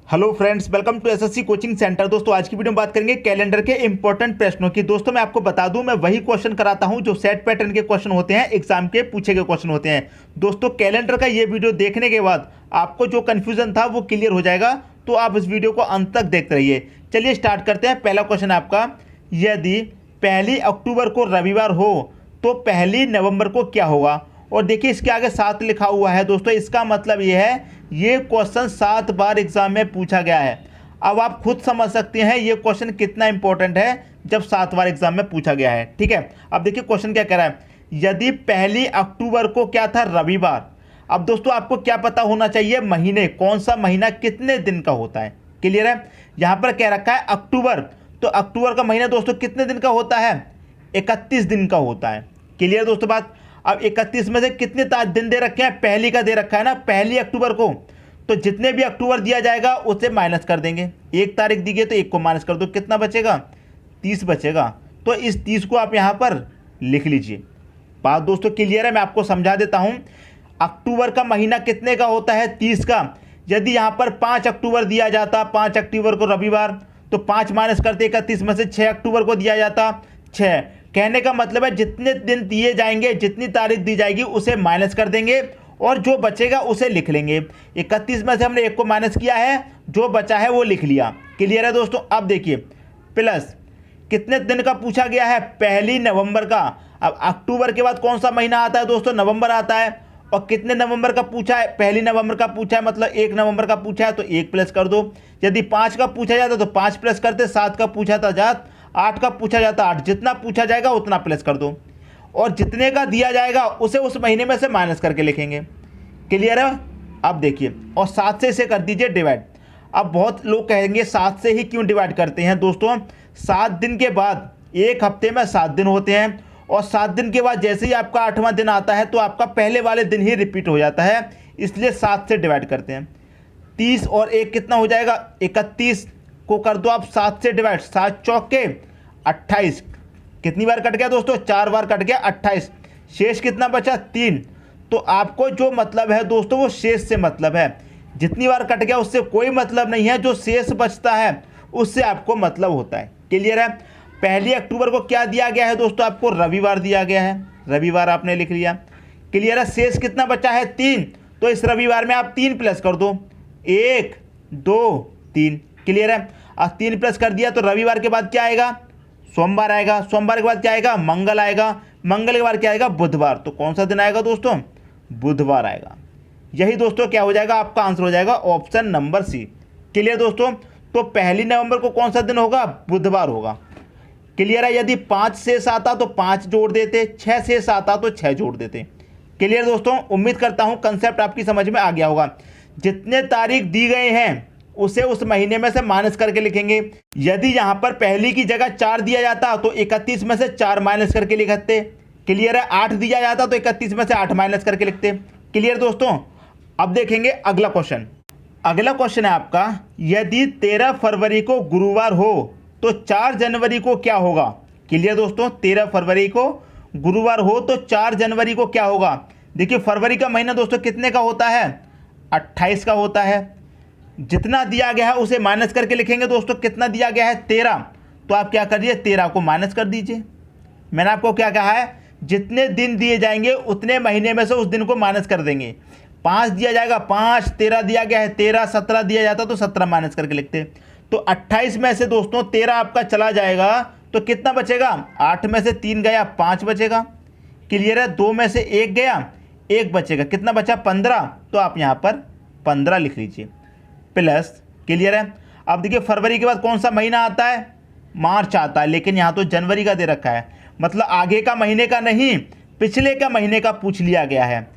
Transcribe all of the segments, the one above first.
Hello friends, welcome to SSC coaching centre. दोस्तों आज की वीडियो में बात करेंगे कैलेंडर के इंपॉर्टेंट प्रश्नों की। दोस्तों मैं आपको बता दूं, मैं वही क्वेश्चन कराता हूं जो सेट पैटर्न के क्वेश्चन होते हैं, एग्जाम के पूछे गए क्वेश्चन होते हैं। दोस्तों कैलेंडर का ये वीडियो देखने के बाद आपको जो कन्फ्यूजन था वो क्लियर हो जाएगा, तो आप इस वीडियो को अंत तक देखते रहिए। चलिए स्टार्ट करते हैं। पहला क्वेश्चन आपका, यदि 1 अक्टूबर को रविवार हो तो 1 नवंबर को क्या होगा। और देखिए इसके आगे 7 लिखा हुआ है। दोस्तों इसका मतलब ये है, ये क्वेश्चन 7 बार एग्जाम में पूछा गया है। अब आप खुद समझ सकते हैं ये क्वेश्चन कितना इंपॉर्टेंट है जब 7 बार एग्जाम में पूछा गया है। ठीक है, अब देखिए क्वेश्चन क्या कह रहा है, यदि 1 अक्टूबर को क्या था, रविवार। अब दोस्तों आपको क्या पता होना चाहिए, महीने, कौन सा महीना कितने दिन का होता है। क्लियर है, यहां पर कह रखा है अक्टूबर, तो अक्टूबर का महीना दोस्तों कितने दिन का होता है, 31 दिन का होता है। क्लियर दोस्तों बात। अब 31 में से कितने दिन दे रखे हैं, पहली का दे रखा है ना, 1 अक्टूबर को। तो जितने भी अक्टूबर दिया जाएगा उसे माइनस कर देंगे। 1 तारीख दी गई तो 1 को माइनस कर दो, कितना बचेगा, 30 बचेगा। तो इस 30 को आप यहाँ पर लिख लीजिए। बात दोस्तों क्लियर है, मैं आपको समझा देता हूँ। अक्टूबर का महीना कितने का होता है, 30 का। यदि यहाँ पर 5 अक्टूबर दिया जाता, 5 अक्टूबर को रविवार, तो 5 माइनस करते 31 में से 6 अक्टूबर को दिया जाता 6। कहने का मतलब है जितने दिन दिए जाएंगे, जितनी तारीख दी जाएगी उसे माइनस कर देंगे और जो बचेगा उसे लिख लेंगे। 31 में से हमने 1 को माइनस किया है, जो बचा है वो लिख लिया। क्लियर है दोस्तों। अब देखिए प्लस कितने दिन का पूछा गया है, 1 नवंबर का। अब अक्टूबर के बाद कौन सा महीना आता है दोस्तों, नवंबर आता है। और कितने नवंबर का पूछा है, 1 नवंबर का पूछा है, मतलब 1 नवंबर का पूछा है तो 1 प्लस कर दो। यदि 5 का पूछा जाता तो 5 प्लस करते, 7 का पूछा था जात, 8 का पूछा जाता 8, जितना पूछा जाएगा उतना प्लस कर दो। और जितने का दिया जाएगा उसे उस महीने में से माइनस करके लिखेंगे। क्लियर है। अब देखिए, और 7 से इसे कर दीजिए डिवाइड। अब बहुत लोग कहेंगे 7 से ही क्यों डिवाइड करते हैं। दोस्तों 7 दिन के बाद, एक हफ्ते में 7 दिन होते हैं, और 7 दिन के बाद जैसे ही आपका 8वां दिन आता है तो आपका पहले वाले दिन ही रिपीट हो जाता है, इसलिए 7 से डिवाइड करते हैं। 30 और 1 कितना हो जाएगा, 31 को कर दो आप 7 से डिवाइड, 7 चौके 28। कितनी बार कट गया दोस्तों, 4 बार कट गया, 28। शेष कितना बचा, 3। तो आपको जो मतलब है दोस्तों वो शेष से मतलब है। जितनी बार कट गया उससे कोई मतलब नहीं है, जो शेष बचता है उससे आपको मतलब होता है। क्लियर है। 1 अक्टूबर को क्या दिया गया है दोस्तों, आपको रविवार दिया गया है, रविवार आपने लिख लिया। क्लियर है। शेष कितना बचा है, 3। तो इस रविवार में आप 3 प्लस कर दो, 1 2 3। क्लियर है। अब 3 प्लस कर दिया तो रविवार के बाद क्या आएगा, सोमवार आएगा। सोमवार के बाद क्या आएगा, मंगल आएगा। मंगल के बाद क्या आएगा, बुधवार। तो कौन सा दिन आएगा दोस्तों, बुधवार आएगा। यही दोस्तों क्या हो जाएगा, आपका आंसर हो जाएगा ऑप्शन नंबर सी। क्लियर दोस्तों। तो 1 नवंबर को कौन सा दिन होगा, बुधवार होगा। क्लियर है। यदि 5 शेष आता तो 5 जोड़ देते, 6 शेष आता तो 6 जोड़ देते। क्लियर दोस्तों। उम्मीद करता हूं कंसेप्ट आपकी समझ में आ गया होगा। जितने तारीख दी गए हैं उसे उस महीने में से माइनस करके लिखेंगे। यदि यहां पर पहली की जगह 4 दिया जाता तो 31 में से 4 माइनस करके लिखते। क्लियर है। 8 दिया जाता तो 31 में से 8 माइनस करके लिखते। क्लियर दोस्तों। अब देखेंगे अगला क्वेश्चन। अगला क्वेश्चन है आपका, यदि 13 फरवरी को गुरुवार हो तो 4 जनवरी को क्या होगा। क्लियर दोस्तों। 13 फरवरी को गुरुवार हो तो 4 जनवरी को क्या होगा। देखिए फरवरी का महीना दोस्तों कितने का होता है, 28 का होता है। जितना दिया गया है उसे माइनस करके लिखेंगे दोस्तों। कितना दिया गया है, 13। तो आप क्या करिए, 13 को माइनस कर दीजिए। मैंने आपको क्या कहा है, जितने दिन दिए जाएंगे उतने महीने में से उस दिन को माइनस कर देंगे। 5 दिया जाएगा 5, 13 दिया गया है 13, 17 दिया जाता तो 17 माइनस करके लिखते। तो 28 में से दोस्तों 13 आपका चला जाएगा तो कितना बचेगा, 8 में से 3 गया 5 बचेगा। क्लियर है। 2 में से 1 गया 1 बचेगा, कितना बचा, 15। तो आप यहाँ पर 15 लिख लीजिए प्लस। क्लियर है। अब देखिए फरवरी के बाद कौन सा महीना आता है, मार्च आता है, लेकिन यहाँ तो जनवरी का दे रखा है, मतलब आगे का महीने का नहीं, पिछले का महीने का पूछ लिया गया है।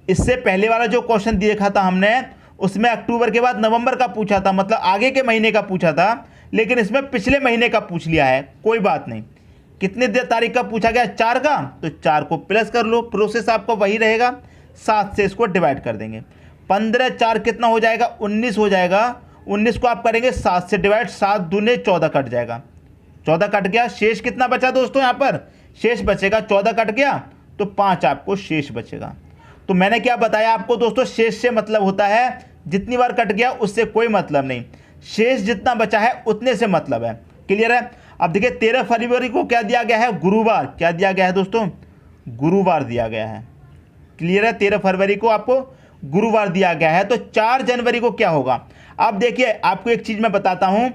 इससे पहले वाला जो क्वेश्चन देखा था हमने उसमें अक्टूबर के बाद नवंबर का पूछा था, मतलब आगे के महीने का पूछा था, लेकिन इसमें पिछले महीने का पूछ लिया है। कोई बात नहीं। कितने तारीख का पूछा गया, 4 का, तो 4 को प्लस कर लो। प्रोसेस आपका वही रहेगा, 7 से इसको डिवाइड कर देंगे। 15 4 कितना हो जाएगा, 19 हो जाएगा। 19 को आप करेंगे 7 से डिवाइड, 7 दूने 14 कट जाएगा, 14 कट गया। शेष कितना बचा दोस्तों, यहाँ पर शेष बचेगा, 14 कट गया तो 5 आपको शेष बचेगा। तो मैंने क्या बताया आपको दोस्तों, शेष से मतलब होता है जितनी बार कट गया उससे कोई मतलब नहीं। शेष जितना बचा है उतने से मतलब है। क्लियर है। अब देखिए 13 फरवरी को क्या दिया गया है, गुरुवार। क्या दिया गया है दोस्तों, गुरुवार दिया गया है। क्लियर है, 13 फरवरी को आपको गुरुवार दिया गया है। तो 4 जनवरी को क्या होगा। अब देखिए आपको एक चीज मैं बताता हूं,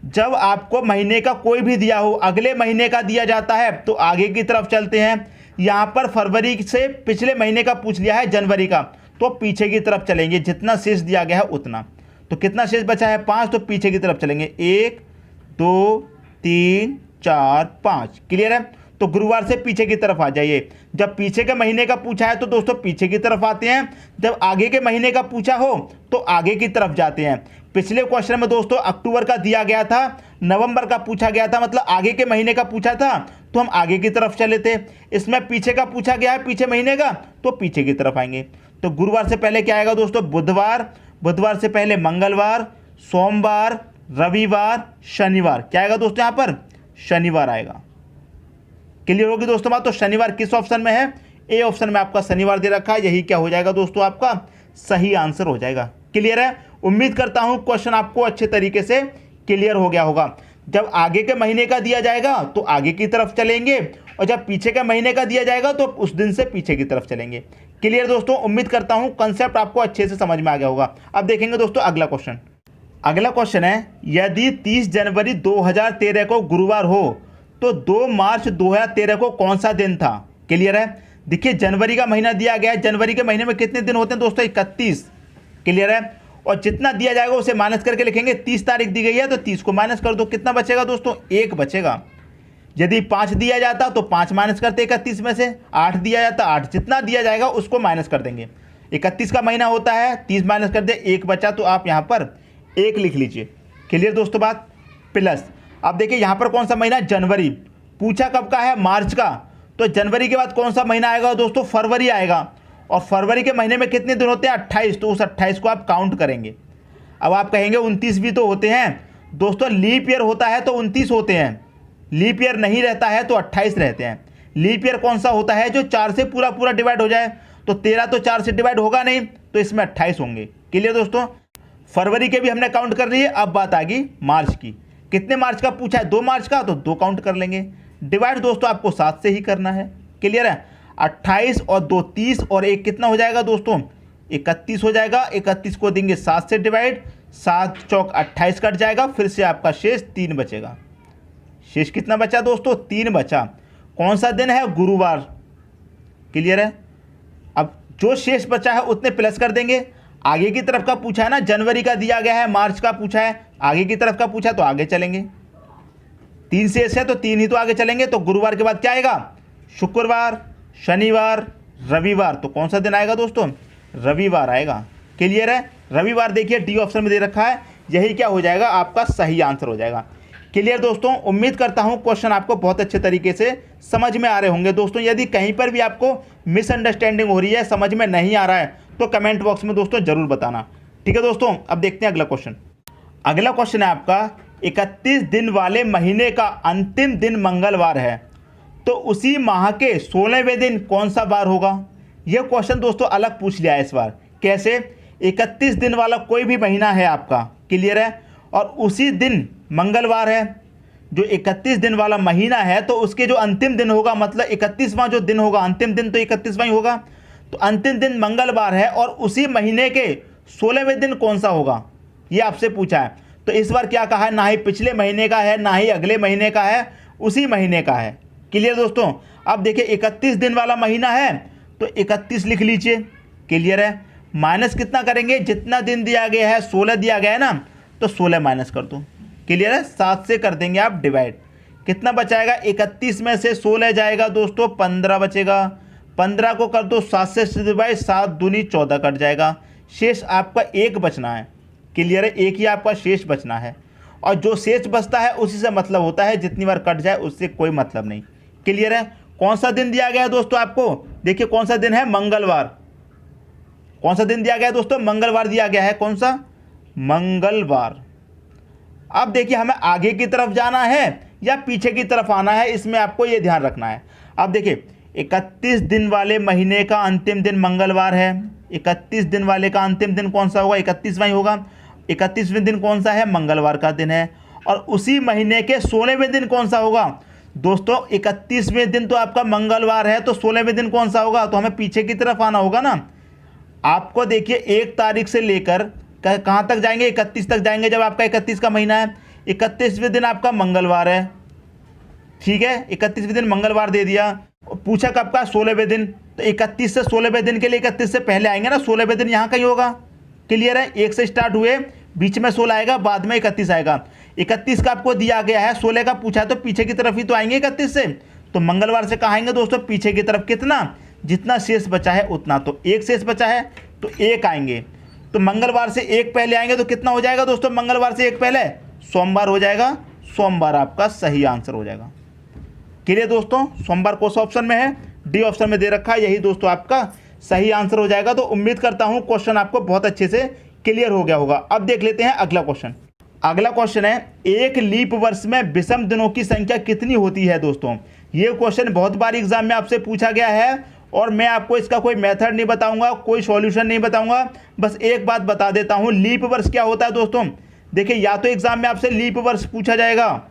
जब आपको महीने का कोई भी दिया हो, अगले महीने का दिया जाता है तो आगे की तरफ चलते हैं। यहां पर फरवरी से पिछले महीने का पूछ लिया है, जनवरी का, तो पीछे की तरफ चलेंगे, जितना शेष दिया गया है उतना। तो कितना शेष बचा है, 5, तो पीछे की तरफ चलेंगे, 1 2 3 4 5। क्लियर है। तो गुरुवार से पीछे की तरफ आ जाइए। जब पीछे के महीने का पूछा है तो दोस्तों पीछे की तरफ आते हैं, जब आगे के महीने का पूछा हो तो आगे की तरफ जाते हैं। पिछले क्वेश्चन में दोस्तों अक्टूबर का दिया गया था, नवंबर का पूछा गया था, मतलब आगे के महीने का पूछा था तो हम आगे की तरफ चले थे। इसमें पीछे का पूछा गया है, पीछे महीने का, तो पीछे की तरफ आएंगे। तो गुरुवार से पहले क्या आएगा दोस्तों, बुधवार, बुधवार से पहले मंगलवार, सोमवार, रविवार, शनिवार। क्या आएगा दोस्तों, यहां पर शनिवार आएगा। क्लियर होगी दोस्तों बात। तो शनिवार किस ऑप्शन में है, ए ऑप्शन में आपका शनिवार दे रखा है। यही क्या हो जाएगा दोस्तों, आपका सही आंसर हो जाएगा। क्लियर है। उम्मीद करता हूं क्वेश्चन आपको अच्छे तरीके से क्लियर हो गया होगा। जब आगे के महीने का दिया जाएगा तो आगे की तरफ चलेंगे, और जब पीछे के महीने का दिया जाएगा तो उस दिन से पीछे की तरफ चलेंगे। क्लियर दोस्तों, उम्मीद करता हूं कंसेप्ट आपको अच्छे से समझ में आ गया होगा। अब देखेंगे दोस्तों अगला क्वेश्चन। अगला क्वेश्चन है, यदि 30 जनवरी 2013 को गुरुवार हो तो 2 मार्च 2013 को कौन सा दिन था। क्लियर है। देखिए जनवरी का महीना दिया गया है, जनवरी के महीने में कितने दिन होते हैं दोस्तों, 31। क्लियर है। और जितना दिया जाएगा उसे माइनस करके लिखेंगे। 30 तारीख दी गई है तो 30 को माइनस कर दो, कितना बचेगा दोस्तों, 1 बचेगा। यदि 5 दिया जाता तो 5 माइनस करते 31 में से, 8 दिया जाता 8, जितना दिया जाएगा उसको माइनस कर देंगे। 31 का महीना होता है, 30 माइनस कर दे, 1 बचा, तो आप यहाँ पर 1 लिख लीजिए। क्लियर दोस्तों बात। प्लस अब देखिए यहाँ पर कौन सा महीना, जनवरी। पूछा कब का है, मार्च का, तो जनवरी के बाद कौन सा महीना आएगा दोस्तों, फरवरी आएगा। और फरवरी के महीने में कितने दिन होते हैं, 28, तो उस 28 को आप काउंट करेंगे। अब आप कहेंगे 29 भी तो होते हैं दोस्तों, लीप ईयर होता है तो 29 होते हैं, लीप ईयर नहीं रहता है तो 28 रहते हैं। लीप ईयर कौन सा होता है, जो 4 से पूरा पूरा डिवाइड हो जाए, तो 13 तो 4 से डिवाइड होगा नहीं, तो इसमें 28 होंगे। क्लियर दोस्तों। फरवरी के भी हमने काउंट कर लिए। अब बात आ गई मार्च की। कितने मार्च का पूछा है, 2 मार्च का, तो 2 काउंट कर लेंगे। डिवाइड दोस्तों आपको 7 से ही करना है। क्लियर है। 28 और 2 30 और 1 कितना हो जाएगा दोस्तों, 31 हो जाएगा। 31 को देंगे 7 से डिवाइड, 7 चौक 28 कट जाएगा, फिर से आपका शेष 3 बचेगा। शेष कितना बचा दोस्तों, 3 बचा। कौन सा दिन है, गुरुवार। क्लियर है। अब जो शेष बचा है उतने प्लस कर देंगे। आगे की तरफ का पूछा है ना, जनवरी का दिया गया है, मार्च का पूछा है, आगे की तरफ का पूछा तो आगे चलेंगे। 3 शेष है तो 3 ही तो आगे चलेंगे। तो गुरुवार के बाद क्या आएगा, शुक्रवार, शनिवार, रविवार। तो कौन सा दिन आएगा दोस्तों, रविवार आएगा। क्लियर है। रविवार देखिए डी ऑप्शन में दे रखा है, यही क्या हो जाएगा, आपका सही आंसर हो जाएगा। क्लियर दोस्तों, उम्मीद करता हूं क्वेश्चन आपको बहुत अच्छे तरीके से समझ में आ रहे होंगे। दोस्तों यदि कहीं पर भी आपको मिसअंडरस्टैंडिंग हो रही है, समझ में नहीं आ रहा है, तो कमेंट बॉक्स में दोस्तों जरूर बताना। ठीक है दोस्तों। अब देखते हैं अगला क्वेश्चन। अगला क्वेश्चन है आपका, 31 दिन वाले महीने का अंतिम दिन मंगलवार है तो उसी माह के 16वें दिन कौन सा बार होगा। यह क्वेश्चन दोस्तों अलग पूछ लिया है इस बार। कैसे, 31 दिन वाला कोई भी महीना है आपका, क्लियर है, और उसी दिन मंगलवार है। जो 31 दिन वाला महीना है तो उसके जो अंतिम दिन होगा, मतलब 31वां जो दिन होगा, अंतिम दिन तो 31वां ही होगा, तो अंतिम दिन मंगलवार है और उसी महीने के 16वें दिन कौन सा होगा, ये आपसे पूछा है। तो इस बार क्या कहा है, ना ही पिछले महीने का है ना ही अगले महीने का है, उसी महीने का है। क्लियर दोस्तों। अब देखिए 31 दिन वाला महीना है तो 31 लिख लीजिए। क्लियर है। माइनस कितना करेंगे, जितना दिन दिया गया है, 16 दिया गया है ना, तो 16 माइनस कर दो। क्लियर है। 7 से कर देंगे आप डिवाइड, कितना बचाएगा, 31 में से 16 जाएगा दोस्तों, 15 बचेगा। 15 को कर दो 7 से डिवाइड, 7 दूनी 14 कट जाएगा। शेष आपका 1 बचना है। क्लियर है। 1 ही आपका शेष बचना है, और जो शेष बचता है उसी से मतलब होता है, जितनी बार कट जाए उससे कोई मतलब नहीं। क्लियर है। कौन सा दिन दिया गया है दोस्तों आपको, देखिए कौन सा दिन है, मंगलवार। कौन सा दिन दिया गया है दोस्तों, मंगलवार दिया गया है। कौन सा, मंगलवार। अब देखिए हमें आगे की तरफ जाना है या पीछे की तरफ आना है, इसमें आपको ये ध्यान रखना है। अब देखिए 31 दिन वाले महीने का अंतिम दिन मंगलवार है, 31 दिन वाले का अंतिम दिन कौन सा होगा, 31वां ही होगा। 31वें दिन कौन सा है? मंगलवार का दिन है। और उसी महीने के 16वें दिन कौन सा होगा? दोस्तों 31वें दिन तो आपका मंगलवार है, तो 16वें दिन कौन सा होगा? तो हमें पीछे की तरफ आना होगा ना। आपको देखिए 1 तारीख से लेकर कहाँ तक जाएंगे? 31 तक जाएंगे, जब आपका 31 का महीना है। 31वें दिन आपका मंगलवार है, ठीक है, 31वें दिन मंगलवार दे दिया। पूछा कब का? 16वें दिन। तो 31 से 16वें दिन के लिए 31 से पहले आएंगे ना, 16वें दिन यहाँ कहीं होगा। क्लियर है? 1 से स्टार्ट हुए, बीच में 16 आएगा, बाद में 31 आएगा। 31 का आपको दिया गया है, 16 का पूछा है, तो पीछे की तरफ ही तो आएंगे 31 से। तो मंगलवार से कहाँ आएंगे दोस्तों? पीछे की तरफ। कितना? जितना शेष बचा है उतना। तो 1 शेष बचा है तो 1 आएंगे। तो मंगलवार से 1 पहले आएंगे तो कितना हो जाएगा दोस्तों? मंगलवार से 1 पहले सोमवार हो जाएगा। सोमवार आपका सही आंसर हो जाएगा। क्लियर दोस्तों? सोमवार कौन सा ऑप्शन में है? डी ऑप्शन में दे रखा है, यही दोस्तों आपका सही आंसर हो जाएगा। तो उम्मीद करता हूं क्वेश्चन आपको बहुत अच्छे से क्लियर हो गया होगा। अब देख लेते हैं अगला क्वेश्चन। अगला क्वेश्चन है, एक लीप वर्ष में विषम दिनों की संख्या कितनी होती है? दोस्तों ये क्वेश्चन बहुत बार एग्जाम में आपसे पूछा गया है, और मैं आपको इसका कोई मेथड नहीं बताऊंगा, कोई सॉल्यूशन नहीं बताऊंगा। बस एक बात बता देता हूं, लीप वर्ष क्या होता है दोस्तों। देखिए, या तो एग्जाम में आपसे लीप वर्ष पूछा जाएगा,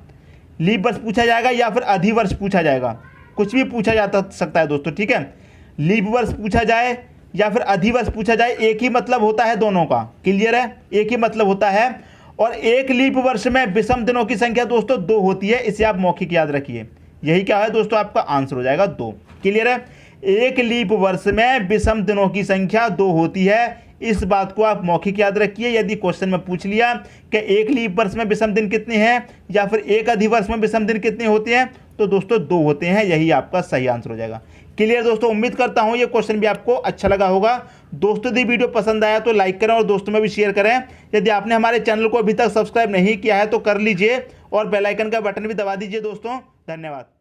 या फिर अधिवर्ष पूछा जाएगा। कुछ भी पूछा जा सकता है दोस्तों, ठीक है। लीप वर्ष पूछा जाए या फिर अधिवर्ष पूछा जाए, एक ही मतलब होता है दोनों का। क्लियर है? एक ही मतलब होता है। और एक लीप वर्ष में विषम दिनों की संख्या दोस्तों 2 होती है। इसे आप मौखिक याद रखिए। यही क्या है दोस्तों? आपका आंसर हो जाएगा 2। क्लियर है? एक लीप वर्ष में विषम दिनों की संख्या 2 होती है। इस बात को आप मौखिक याद रखिए। यदि क्वेश्चन में पूछ लिया कि एक लीप वर्ष में विषम दिन कितने हैं या फिर एक अधिवर्ष में विषम दिन कितने होते हैं, तो दोस्तों 2 होते हैं। यही आपका सही आंसर हो जाएगा। क्लियर दोस्तों? उम्मीद करता हूं ये क्वेश्चन भी आपको अच्छा लगा होगा। दोस्तों यदि वीडियो पसंद आया तो लाइक करें और दोस्तों में भी शेयर करें। यदि आपने हमारे चैनल को अभी तक सब्सक्राइब नहीं किया है तो कर लीजिए, और बेल आइकन का बटन भी दबा दीजिए दोस्तों। धन्यवाद।